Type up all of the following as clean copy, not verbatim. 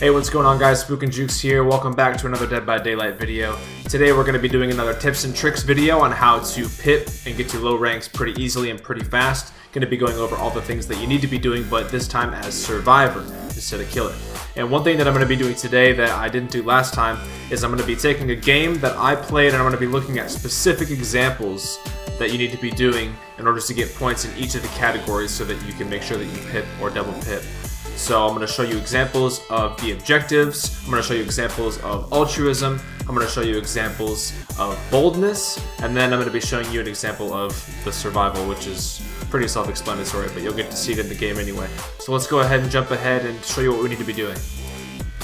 Hey, what's going on guys? Spook and Jukes here. Welcome back to another Dead by Daylight video. Today we're going to be doing another tips and tricks video on how to pip and get to low ranks pretty easily and pretty fast. Going to be going over all the things that you need to be doing, but this time as Survivor instead of Killer. And one thing that I'm going to be doing today that I didn't do last time is I'm going to be taking a game that I played and I'm going to be looking at specific examples that you need to be doing in order to get points in each of the categories so that you can make sure that you pip or double pip. So I'm going to show you examples of the objectives, I'm going to show you examples of altruism, I'm going to show you examples of boldness, and then I'm going to be showing you an example of the survival, which is pretty self-explanatory, but you'll get to see it in the game anyway. So let's go ahead and jump ahead and show you what we need to be doing.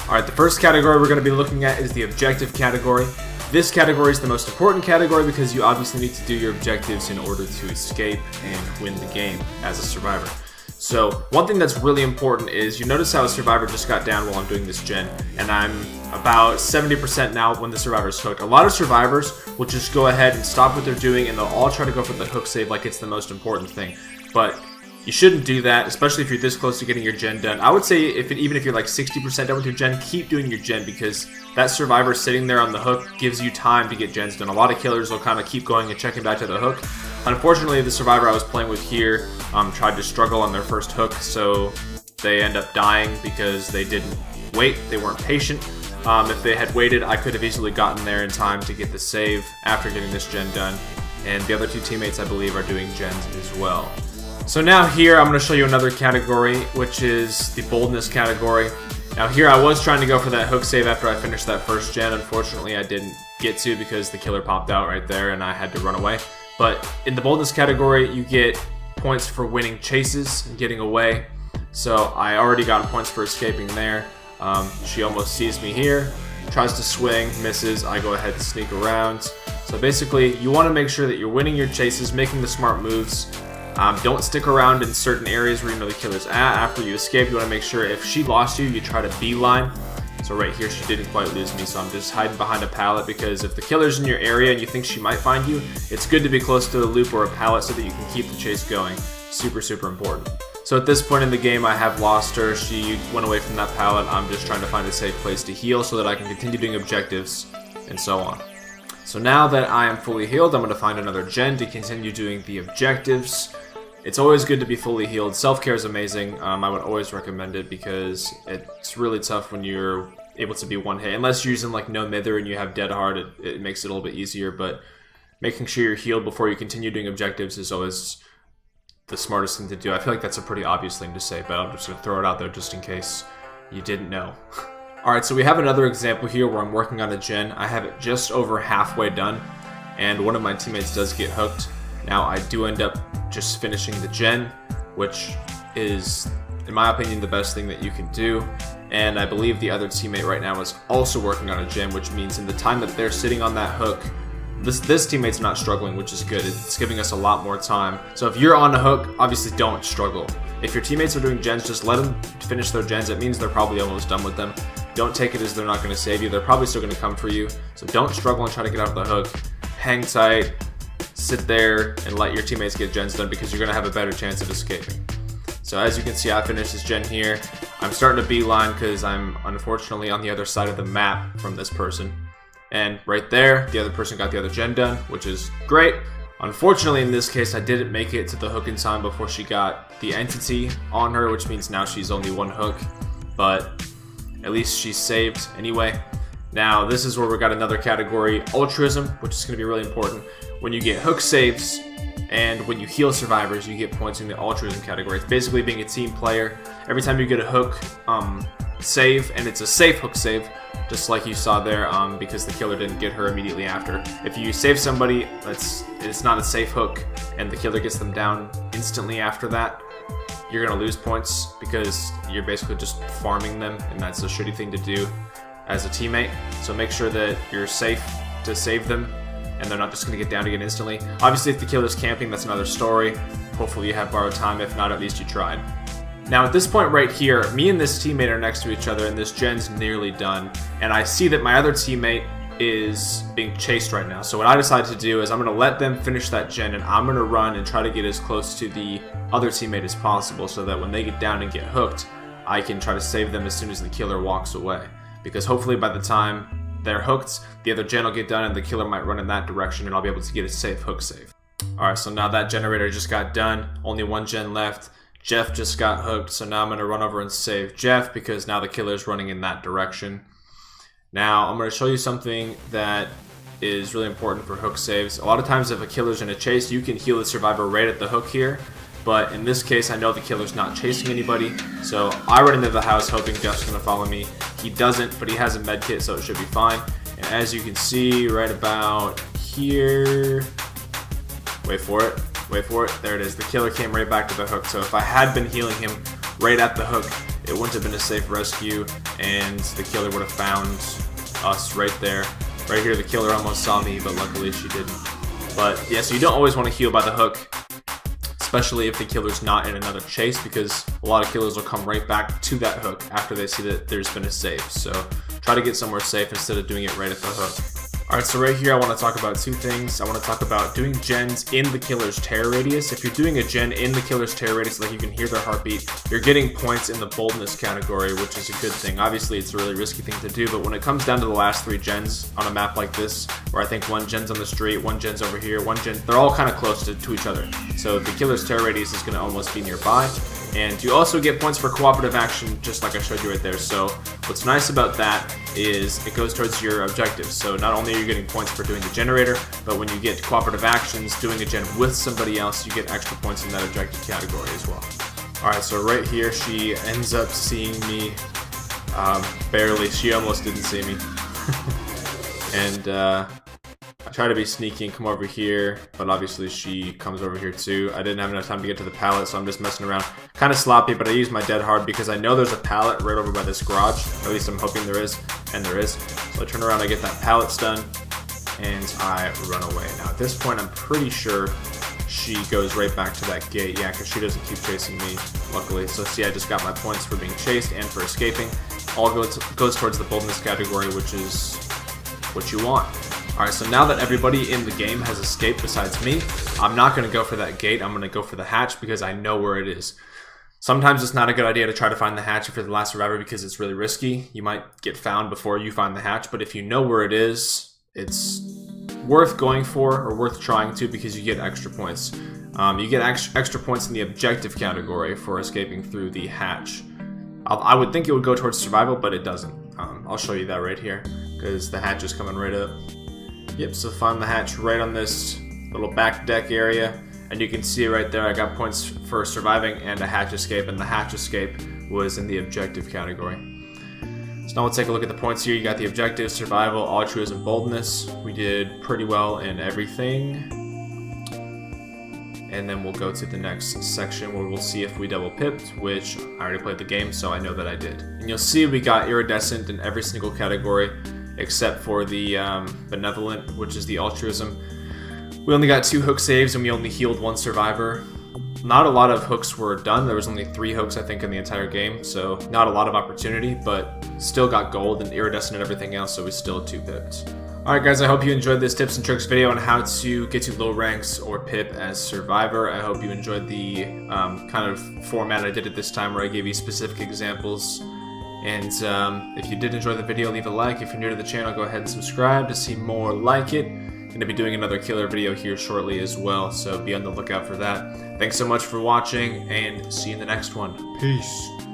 Alright, the first category we're going to be looking at is the objective category. This category is the most important category because you obviously need to do your objectives in order to escape and win the game as a survivor. So one thing that's really important is you notice how a survivor just got down while I'm doing this gen, and I'm about 70% now when the survivor's hooked. A lot of survivors will just go ahead and stop what they're doing and they'll all try to go for the hook save like it's the most important thing. But you shouldn't do that, especially if you're this close to getting your gen done. I would say even if you're like 60% done with your gen, keep doing your gen because that survivor sitting there on the hook gives you time to get gens done. A lot of killers will kind of keep going and checking back to the hook. Unfortunately, the survivor I was playing with here tried to struggle on their first hook, so they end up dying because they didn't wait, they weren't patient. If they had waited, I could have easily gotten there in time to get the save after getting this gen done. And the other two teammates, I believe, are doing gens as well. So now here, I'm going to show you another category, which is the boldness category. Now here, I was trying to go for that hook save after I finished that first gen. Unfortunately, I didn't get to because the killer popped out right there and I had to run away. But in the boldness category, you get points for winning chases and getting away. So I already got points for escaping there. She almost sees me here, tries to swing, misses. I go ahead and sneak around. So basically, you want to make sure that you're winning your chases, making the smart moves. Don't stick around in certain areas where you know the killer's at. After you escape, you want to make sure if she lost you, you try to beeline. So right here, she didn't quite lose me, so I'm just hiding behind a pallet because if the killer's in your area and you think she might find you, it's good to be close to a loop or a pallet so that you can keep the chase going. Super, super important. So at this point in the game, I have lost her. She went away from that pallet. I'm just trying to find a safe place to heal so that I can continue doing objectives and so on. So now that I am fully healed, I'm going to find another gen to continue doing the objectives. It's always good to be fully healed. Self-care is amazing. I would always recommend it because it's really tough when you're able to be one hit. Unless you're using like no mither and you have dead hard, it makes it a little bit easier. But making sure you're healed before you continue doing objectives is always the smartest thing to do. I feel like that's a pretty obvious thing to say, but I'm just going to throw it out there just in case you didn't know. Alright, so we have another example here where I'm working on a gen. I have it just over halfway done, and one of my teammates does get hooked. Now, I do end up just finishing the gen, which is, in my opinion, the best thing that you can do. And I believe the other teammate right now is also working on a gen, which means in the time that they're sitting on that hook, this teammate's not struggling, which is good. It's giving us a lot more time. So if you're on a hook, obviously don't struggle. If your teammates are doing gens, just let them finish their gens. It means they're probably almost done with them. Don't take it as they're not going to save you. They're probably still going to come for you. So don't struggle and try to get out of the hook. Hang tight. Sit there and let your teammates get gens done because you're going to have a better chance of escaping. So as you can see, I finished this gen here. I'm starting to beeline because I'm unfortunately on the other side of the map from this person. And right there, the other person got the other gen done, which is great. Unfortunately, in this case, I didn't make it to the hook in time before she got the entity on her, which means now she's only one hook. But at least she's saved anyway. Now, this is where we got another category, altruism, which is going to be really important. When you get hook saves and when you heal survivors, you get points in the altruism category. It's basically being a team player. Every time you get a hook save, and it's a safe hook save, just like you saw there, because the killer didn't get her immediately after. If you save somebody, it's not a safe hook, and the killer gets them down instantly after that, you're going to lose points because you're basically just farming them, and that's a shitty thing to do as a teammate. So make sure that you're safe to save them and they're not just going to get down again instantly. Obviously, if the killer's camping, that's another story. Hopefully you have borrowed time. If not, at least you tried. Now at this point right here, me and this teammate are next to each other and this gen's nearly done. And I see that my other teammate is being chased right now. So what I decided to do is I'm going to let them finish that gen and I'm going to run and try to get as close to the other teammate as possible so that when they get down and get hooked, I can try to save them as soon as the killer walks away. Because hopefully by the time they're hooked, the other gen will get done and the killer might run in that direction and I'll be able to get a safe hook save. Alright, so now that generator just got done. Only one gen left. Jeff just got hooked, so now I'm going to run over and save Jeff because now the killer's running in that direction. Now, I'm going to show you something that is really important for hook saves. A lot of times if a killer's in a chase, you can heal the survivor right at the hook here. But in this case, I know the killer's not chasing anybody, so I run into the house hoping Jeff's going to follow me. He doesn't, but he has a med kit, so it should be fine. And as you can see, right about here... Wait for it. Wait for it. There it is. The killer came right back to the hook. So if I had been healing him right at the hook, it wouldn't have been a safe rescue, and the killer would have found us right there. Right here, the killer almost saw me, but luckily she didn't. But yeah, so you don't always want to heal by the hook, especially if the killer's not in another chase, because a lot of killers will come right back to that hook after they see that there's been a save. So try to get somewhere safe instead of doing it right at the hook. Alright, so right here I want to talk about two things. I want to talk about doing gens in the killer's terror radius. If you're doing a gen in the killer's terror radius, like you can hear their heartbeat, you're getting points in the boldness category, which is a good thing. Obviously, it's a really risky thing to do, but when it comes down to the last 3 gens on a map like this, where I think one gen's on the street, one gen's over here, one gen, they're all kind of close to each other. So the killer's terror radius is going to almost be nearby. And you also get points for cooperative action, just like I showed you right there. So what's nice about that is it goes towards your objectives. So not only are you getting points for doing the generator, but when you get cooperative actions, doing a gen with somebody else, you get extra points in that objective category as well. Alright, so right here, she ends up seeing me barely. She almost didn't see me. And I try to be sneaky and come over here, but obviously she comes over here too. I didn't have enough time to get to the pallet, so I'm just messing around. Kind of sloppy, but I use my dead hard because I know there's a pallet right over by this garage. At least I'm hoping there is, and there is. So I turn around, I get that pallet stun, and I run away. Now at this point, I'm pretty sure she goes right back to that gate. Yeah, because she doesn't keep chasing me, luckily. So see, I just got my points for being chased and for escaping. All goes towards the boldness category, which is what you want. Alright, so now that everybody in the game has escaped besides me, I'm not going to go for that gate. I'm going to go for the hatch because I know where it is. Sometimes it's not a good idea to try to find the hatch if you're the last survivor because it's really risky. You might get found before you find the hatch, but if you know where it is, it's worth going for or worth trying to because you get extra points. You get extra points in the objective category for escaping through the hatch. I would think it would go towards survival, but it doesn't. I'll show you that right here because the hatch is coming right up. Yep, so find the hatch right on this little back deck area, and you can see right there I got points for surviving and a hatch escape, and the hatch escape was in the objective category. So now let's take a look at the points here. You got the objective, survival, altruism, boldness. We did pretty well in everything. And then we'll go to the next section where we'll see if we double pipped, which I already played the game, so I know that I did. And you'll see we got iridescent in every single category, except for the benevolent, which is the altruism. We only got 2 hook saves and we only healed 1 survivor. Not a lot of hooks were done. There was only 3 hooks I think in the entire game, so not a lot of opportunity, but still got gold and iridescent and everything else, so we still 2 pipped. Alright guys, I hope you enjoyed this tips and tricks video on how to get to low ranks or pip as survivor. I hope you enjoyed the kind of format I did it this time where I gave you specific examples. And if you did enjoy the video, leave a like. If you're new to the channel, go ahead and subscribe to see more like it. I'm going to be doing another killer video here shortly as well, so be on the lookout for that. Thanks so much for watching, and see you in the next one. Peace.